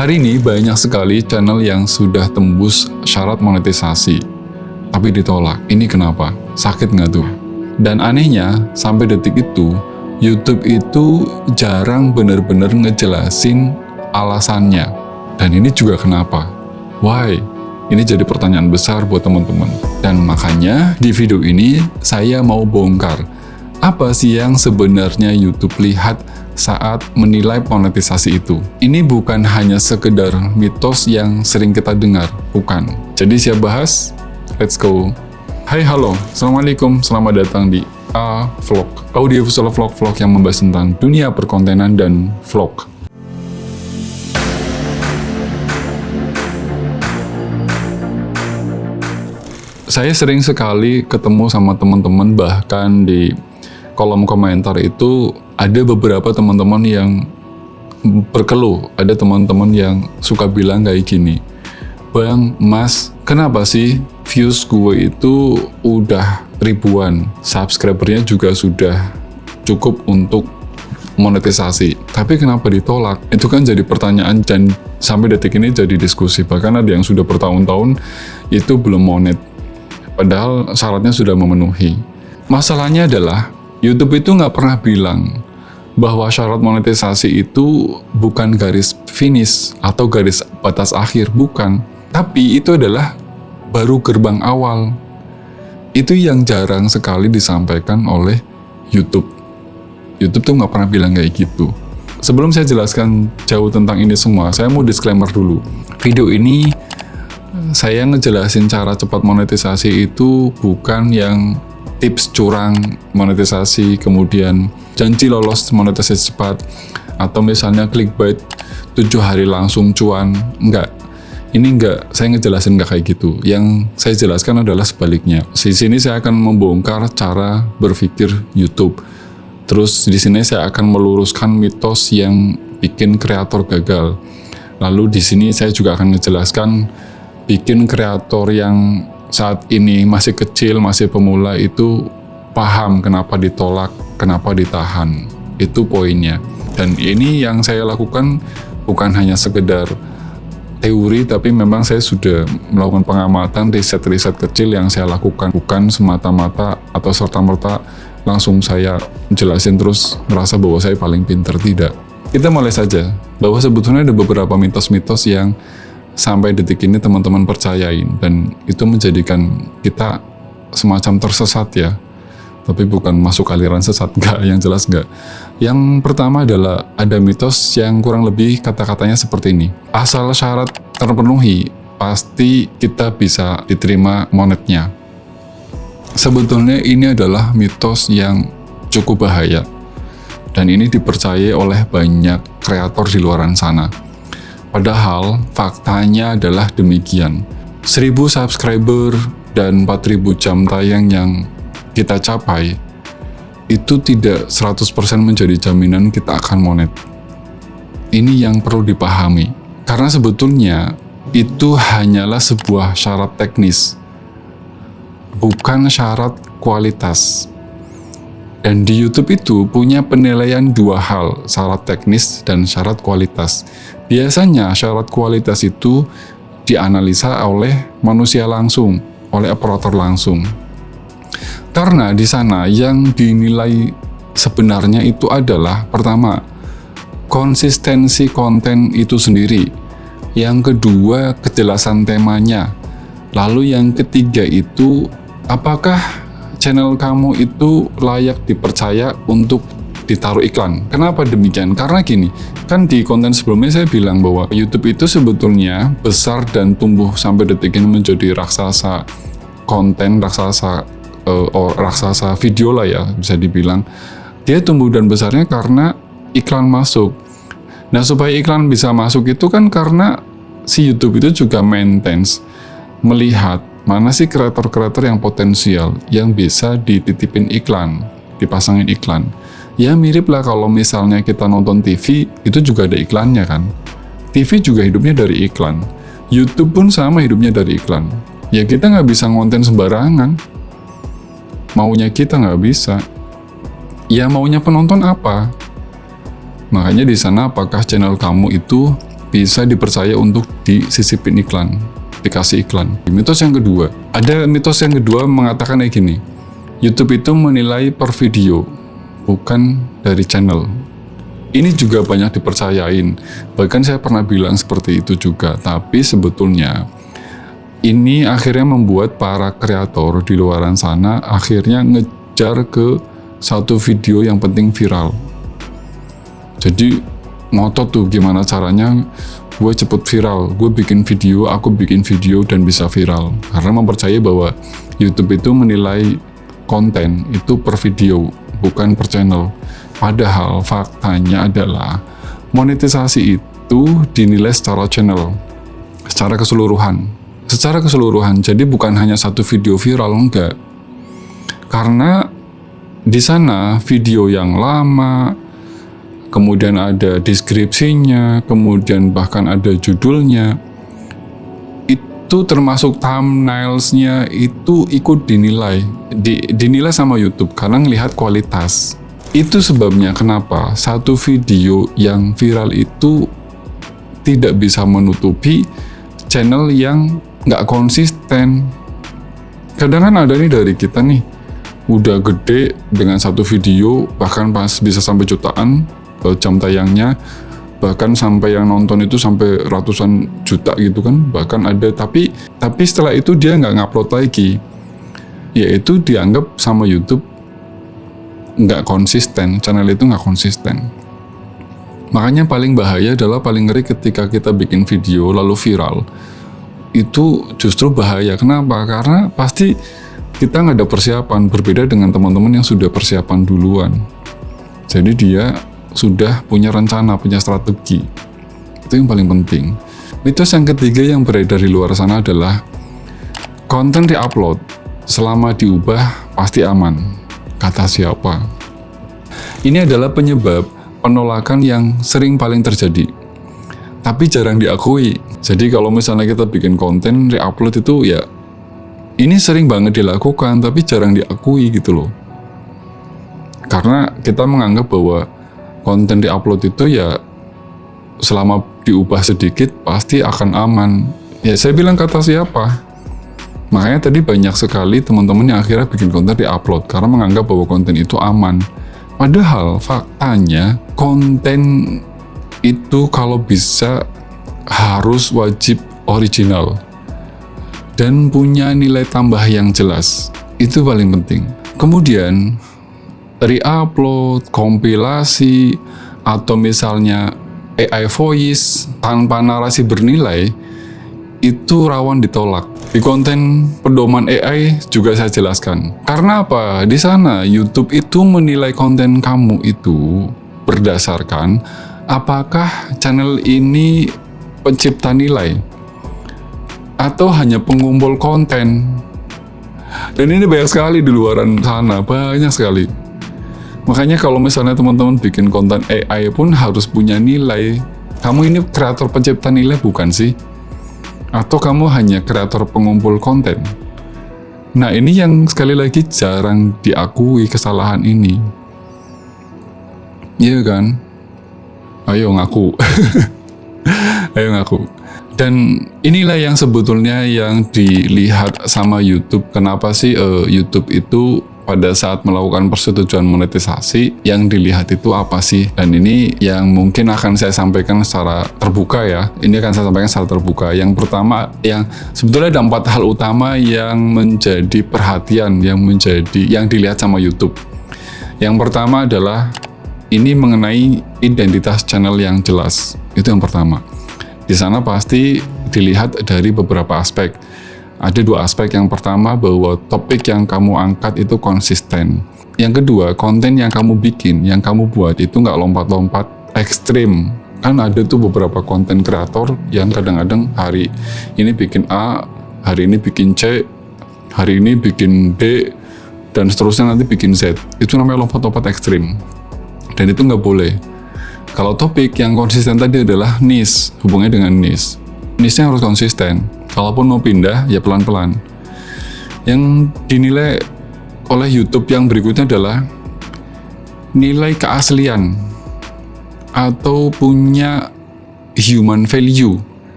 Hari ini banyak sekali channel yang sudah tembus syarat monetisasi, tapi ditolak. Ini kenapa? Sakit nggak tuh? Dan anehnya, sampai detik itu, YouTube itu jarang benar-benar ngejelasin alasannya. Dan ini juga kenapa? Why? Ini jadi pertanyaan besar buat teman-teman. Dan makanya di video ini saya mau bongkar apa sih yang sebenarnya YouTube lihat saat menilai monetisasi itu. Ini bukan hanya sekedar mitos yang sering kita dengar, bukan. Jadi siap bahas? Let's go. Hai halo, Assalamualaikum, selamat datang di A Vlog, audio visual vlog-vlog yang membahas tentang dunia perkontenan dan vlog. Saya sering sekali ketemu sama teman-teman, bahkan di kolom komentar itu ada beberapa teman-teman yang berkeluh, ada teman-teman yang suka bilang kayak gini, Bang, Mas, kenapa sih views gue itu udah ribuan, subscribernya juga sudah cukup untuk monetisasi, tapi kenapa ditolak? Itu kan jadi pertanyaan dan sampai detik ini jadi diskusi, bahkan ada yang sudah bertahun-tahun itu belum monet, padahal syaratnya sudah memenuhi. Masalahnya adalah YouTube itu nggak pernah bilang bahwa syarat monetisasi itu bukan garis finish atau garis batas akhir, bukan. Tapi itu adalah baru gerbang awal. Itu yang jarang sekali disampaikan oleh YouTube. YouTube tuh nggak pernah bilang kayak gitu. Sebelum saya jelaskan jauh tentang ini semua, saya mau disclaimer dulu. Video ini saya ngejelasin cara cepat monetisasi itu bukan yang tips curang monetisasi, kemudian janji lolos monetisasi cepat, atau misalnya clickbait 7 hari langsung cuan. Enggak, ini enggak, saya ngejelasin enggak kayak gitu. Yang saya jelaskan adalah sebaliknya. Di sini saya akan membongkar cara berpikir YouTube. Terus di sini saya akan meluruskan mitos yang bikin kreator gagal. Lalu di sini saya juga akan ngejelaskan bikin kreator yang saat ini masih kecil, masih pemula itu paham kenapa ditolak, kenapa ditahan. Itu poinnya. Dan ini yang saya lakukan bukan hanya sekedar teori, tapi memang saya sudah melakukan pengamatan, riset-riset kecil yang saya lakukan. Bukan semata-mata atau serta-merta langsung saya jelasin terus merasa bahwa saya paling pintar, tidak. Kita mulai saja, bahwa sebetulnya ada beberapa mitos-mitos yang sampai detik ini teman-teman percayain, dan itu menjadikan kita semacam tersesat ya, tapi bukan masuk aliran sesat, enggak, yang jelas enggak. Yang pertama adalah ada mitos yang kurang lebih kata-katanya seperti ini, asal syarat terpenuhi pasti kita bisa diterima monetnya. Sebetulnya ini adalah mitos yang cukup bahaya, dan ini dipercayai oleh banyak kreator di luaran sana. Padahal faktanya adalah demikian. 1000 subscriber dan 4000 jam tayang yang kita capai itu tidak 100% menjadi jaminan kita akan monet. Ini yang perlu dipahami. Karena sebetulnya itu hanyalah sebuah syarat teknis, bukan syarat kualitas. Dan di YouTube itu punya penilaian dua hal, syarat teknis dan syarat kualitas. Biasanya syarat kualitas itu dianalisa oleh manusia langsung, oleh operator langsung. Karena di sana yang dinilai sebenarnya itu adalah, pertama, konsistensi konten itu sendiri. Yang kedua, kejelasan temanya. Lalu yang ketiga itu, apakah channel kamu itu layak dipercaya untuk ditaruh iklan. Kenapa demikian? Karena gini, kan di konten sebelumnya saya bilang bahwa YouTube itu sebetulnya besar dan tumbuh sampai detik ini menjadi raksasa konten, raksasa video lah ya, bisa dibilang. Dia tumbuh dan besarnya karena iklan masuk. Nah, supaya iklan bisa masuk itu kan karena si YouTube itu juga maintenance, melihat mana sih kreator-kreator yang potensial, yang bisa dititipin iklan, dipasangin iklan. Ya mirip lah kalau misalnya kita nonton TV, itu juga ada iklannya kan. TV juga hidupnya dari iklan. YouTube pun sama hidupnya dari iklan. Ya kita nggak bisa ngonten sembarangan. Maunya kita nggak bisa. Ya maunya penonton apa? Makanya di sana apakah channel kamu itu bisa dipercaya untuk disisipin iklan, dikasih iklan. Mitos yang kedua, mengatakan kayak gini, YouTube itu menilai per video, bukan dari channel. Ini juga banyak dipercayain, bahkan saya pernah bilang seperti itu juga, tapi sebetulnya ini akhirnya membuat para kreator di luaran sana akhirnya ngejar ke satu video yang penting viral. Jadi ngotot tuh gimana caranya gue cepet viral, aku bikin video dan bisa viral, karena mempercayai bahwa YouTube itu menilai konten itu per video, bukan per channel. Padahal faktanya adalah monetisasi itu dinilai secara channel, secara keseluruhan. Jadi bukan hanya satu video viral, enggak. Karena di sana video yang lama, kemudian ada deskripsinya, kemudian bahkan ada judulnya, itu termasuk thumbnails-nya itu ikut dinilai sama YouTube karena ngelihat kualitas. Itu sebabnya kenapa satu video yang viral itu tidak bisa menutupi channel yang nggak konsisten. Kadang kan ada nih dari kita nih, udah gede dengan satu video, bahkan pas bisa sampai jutaan jam tayangnya, bahkan sampai yang nonton itu sampai ratusan juta gitu kan, bahkan ada. Tapi setelah itu dia nggak ngupload lagi, yaitu dianggap sama YouTube nggak konsisten, channel itu nggak konsisten. Makanya paling bahaya adalah, paling ngeri ketika kita bikin video lalu viral. Itu justru bahaya. Kenapa? Karena pasti kita nggak ada persiapan, berbeda dengan teman-teman yang sudah persiapan duluan. Jadi dia sudah punya rencana, punya strategi. Itu yang paling penting. Mitos yang ketiga yang beredar di luar sana adalah konten di-upload selama diubah pasti aman. Kata siapa? Ini adalah penyebab penolakan yang sering paling terjadi, tapi jarang diakui. Jadi kalau misalnya kita bikin konten re-upload itu ya, ini sering banget dilakukan, tapi jarang diakui gitu loh. Karena kita menganggap bahwa konten di-upload itu ya selama diubah sedikit pasti akan aman. Ya saya bilang kata siapa? Makanya tadi banyak sekali teman-teman yang akhirnya bikin konten di-upload karena menganggap bahwa konten itu aman. Padahal faktanya konten itu kalau bisa harus wajib original dan punya nilai tambah yang jelas. Itu paling penting. Kemudian re-upload, kompilasi, atau misalnya AI voice tanpa narasi bernilai itu rawan ditolak. Di konten pedoman AI juga saya jelaskan. Karena apa? Di sana YouTube itu menilai konten kamu itu berdasarkan apakah channel ini pencipta nilai atau hanya pengumpul konten. Dan ini banyak sekali di luaran sana, banyak sekali. Makanya kalau misalnya teman-teman bikin konten AI pun harus punya nilai. Kamu ini kreator pencipta nilai bukan sih? Atau kamu hanya kreator pengumpul konten? Nah ini yang sekali lagi jarang diakui kesalahan ini. Iya kan? Ayo ngaku. Ayo ngaku. Dan inilah yang sebetulnya yang dilihat sama YouTube. Kenapa sih YouTube itu pada saat melakukan persetujuan monetisasi, yang dilihat itu apa sih? Dan ini yang mungkin akan saya sampaikan secara terbuka ya. Ini akan saya sampaikan secara terbuka. Yang pertama, yang sebetulnya ada 4 hal utama yang menjadi perhatian, yang dilihat sama YouTube. Yang pertama adalah ini mengenai identitas channel yang jelas. Itu yang pertama. Di sana pasti dilihat dari beberapa aspek. Ada 2 aspek. Yang pertama, bahwa topik yang kamu angkat itu konsisten. Yang kedua, konten yang kamu bikin, yang kamu buat itu nggak lompat-lompat ekstrim. Kan ada tuh beberapa konten kreator yang kadang-kadang hari ini bikin A, hari ini bikin C, hari ini bikin D, dan seterusnya nanti bikin Z. Itu namanya lompat-lompat ekstrim. Dan itu nggak boleh. Kalau topik yang konsisten tadi adalah niche, hubungannya dengan niche. Niche-nya harus konsisten. Kalaupun mau pindah, ya pelan-pelan. Yang dinilai oleh YouTube yang berikutnya adalah nilai keaslian atau punya human value,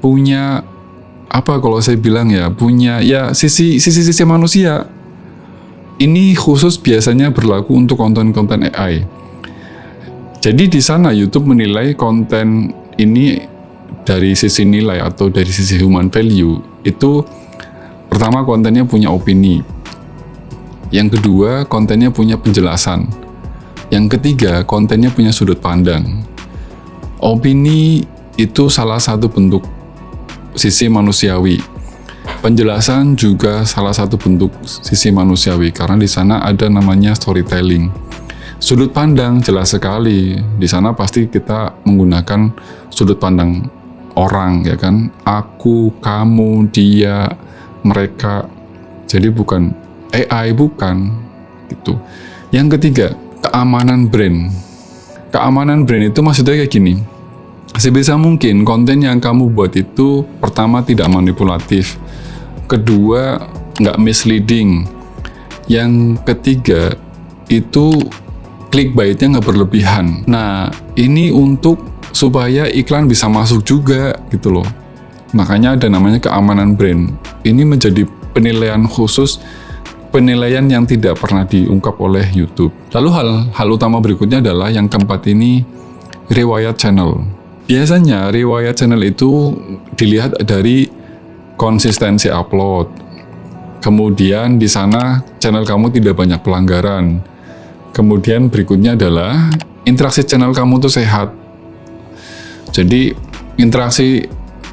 punya apa kalau saya bilang ya, punya ya sisi manusia. Ini khusus biasanya berlaku untuk konten-konten AI. Jadi di sana YouTube menilai konten ini dari sisi nilai atau dari sisi human value. Itu pertama, kontennya punya opini. Yang kedua, kontennya punya penjelasan. Yang ketiga, kontennya punya sudut pandang. Opini itu salah satu bentuk sisi manusiawi. Penjelasan juga salah satu bentuk sisi manusiawi karena di sana ada namanya storytelling. Sudut pandang jelas sekali. Di sana pasti kita menggunakan sudut pandang orang, ya kan? Aku, kamu, dia, mereka. Jadi bukan AI, bukan gitu. Yang ketiga, keamanan brand. Keamanan brand itu maksudnya kayak gini. Sebisa mungkin konten yang kamu buat itu pertama tidak manipulatif. Kedua, nggak misleading. Yang ketiga, itu clickbait-nya nggak berlebihan. Nah, ini untuk supaya iklan bisa masuk juga gitu loh. Makanya ada namanya keamanan brand. Ini menjadi penilaian khusus, penilaian yang tidak pernah diungkap oleh YouTube. Lalu hal utama berikutnya adalah yang keempat ini, riwayat channel. Biasanya riwayat channel itu dilihat dari konsistensi upload. Kemudian di sana channel kamu tidak banyak pelanggaran. Kemudian berikutnya adalah interaksi channel kamu tuh sehat. Jadi interaksi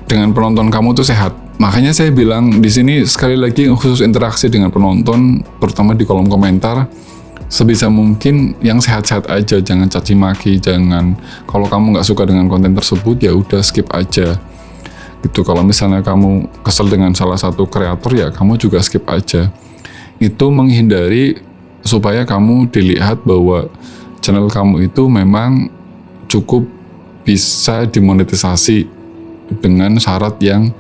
dengan penonton kamu tuh sehat. Makanya saya bilang di sini sekali lagi khusus interaksi dengan penonton, terutama di kolom komentar, sebisa mungkin yang sehat-sehat aja, jangan caci maki, jangan kalau kamu nggak suka dengan konten tersebut ya udah skip aja. Gitu. Kalau misalnya kamu kesel dengan salah satu kreator ya kamu juga skip aja. Itu menghindari supaya kamu dilihat bahwa channel kamu itu memang cukup bisa dimonetisasi dengan syarat yang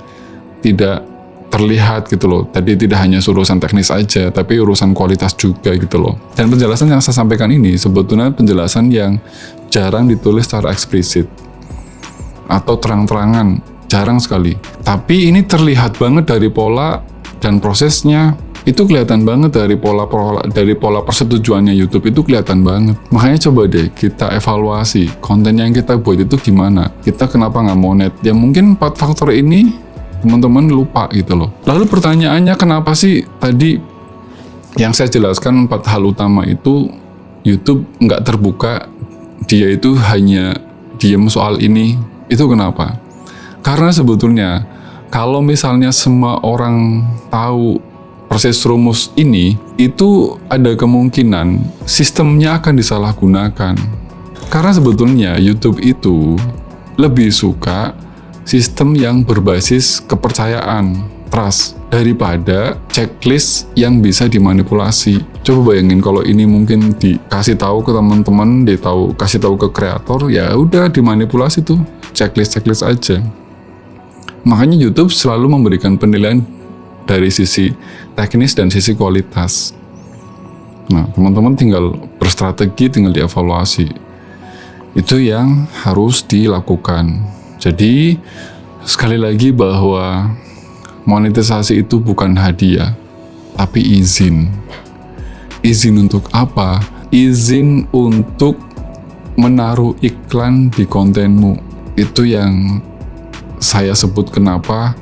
tidak terlihat gitu loh. Tadi tidak hanya urusan teknis aja, tapi urusan kualitas juga gitu loh. Dan penjelasan yang saya sampaikan ini sebetulnya penjelasan yang jarang ditulis secara eksplisit atau terang-terangan. Jarang sekali. Tapi ini terlihat banget dari pola dan prosesnya. Itu kelihatan banget dari pola persetujuannya YouTube itu kelihatan banget. Makanya coba deh kita evaluasi konten yang kita buat itu gimana. Kita kenapa nggak monet? Ya mungkin 4 faktor ini teman-teman lupa gitu loh. Lalu pertanyaannya kenapa sih tadi yang saya jelaskan 4 hal utama itu YouTube nggak terbuka, dia itu hanya diem soal ini. Itu kenapa? Karena sebetulnya kalau misalnya semua orang tahu proses rumus ini, itu ada kemungkinan sistemnya akan disalahgunakan. Karena sebetulnya YouTube itu lebih suka sistem yang berbasis kepercayaan, trust, daripada checklist yang bisa dimanipulasi. Coba bayangin kalau ini mungkin dikasih tahu ke teman-teman, kasih tahu ke kreator, ya udah dimanipulasi tuh, checklist aja. Makanya YouTube selalu memberikan penilaian dari sisi teknis dan sisi kualitas. Nah, teman-teman tinggal berstrategi, tinggal dievaluasi. Itu yang harus dilakukan. Jadi, sekali lagi bahwa monetisasi itu bukan hadiah, tapi izin. Izin untuk apa? Izin untuk menaruh iklan di kontenmu. Itu yang saya sebut kenapa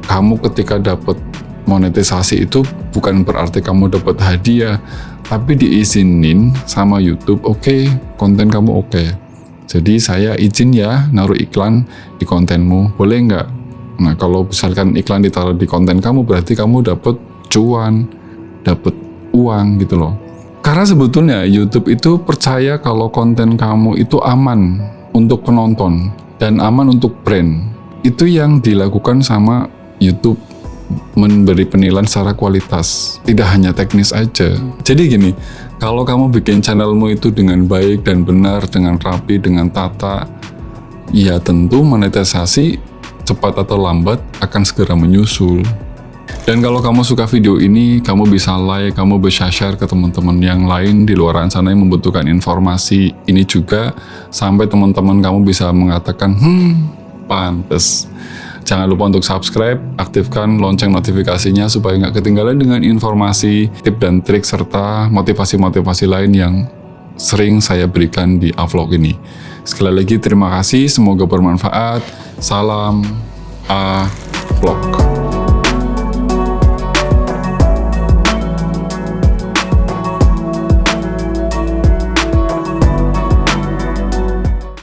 kamu ketika dapat monetisasi itu bukan berarti kamu dapat hadiah, tapi diizinin sama YouTube, oke, konten kamu oke. Jadi saya izin ya naruh iklan di kontenmu, boleh nggak? Nah kalau misalkan iklan ditaruh di konten kamu berarti kamu dapat cuan, dapat uang gitu loh. Karena sebetulnya YouTube itu percaya kalau konten kamu itu aman untuk penonton dan aman untuk brand. Itu yang dilakukan sama YouTube, memberi penilaian secara kualitas, tidak hanya teknis aja. Jadi gini, kalau kamu bikin channelmu itu dengan baik dan benar, dengan rapi, dengan tata, ya tentu monetisasi cepat atau lambat akan segera menyusul. Dan kalau kamu suka video ini, kamu bisa like, kamu bisa share ke teman-teman yang lain di luar sana yang membutuhkan informasi ini juga, sampai teman-teman kamu bisa mengatakan, pantes. Jangan lupa untuk subscribe, aktifkan lonceng notifikasinya supaya nggak ketinggalan dengan informasi, tip dan trik, serta motivasi-motivasi lain yang sering saya berikan di vlog ini. Sekali lagi terima kasih, semoga bermanfaat. Salam vlog.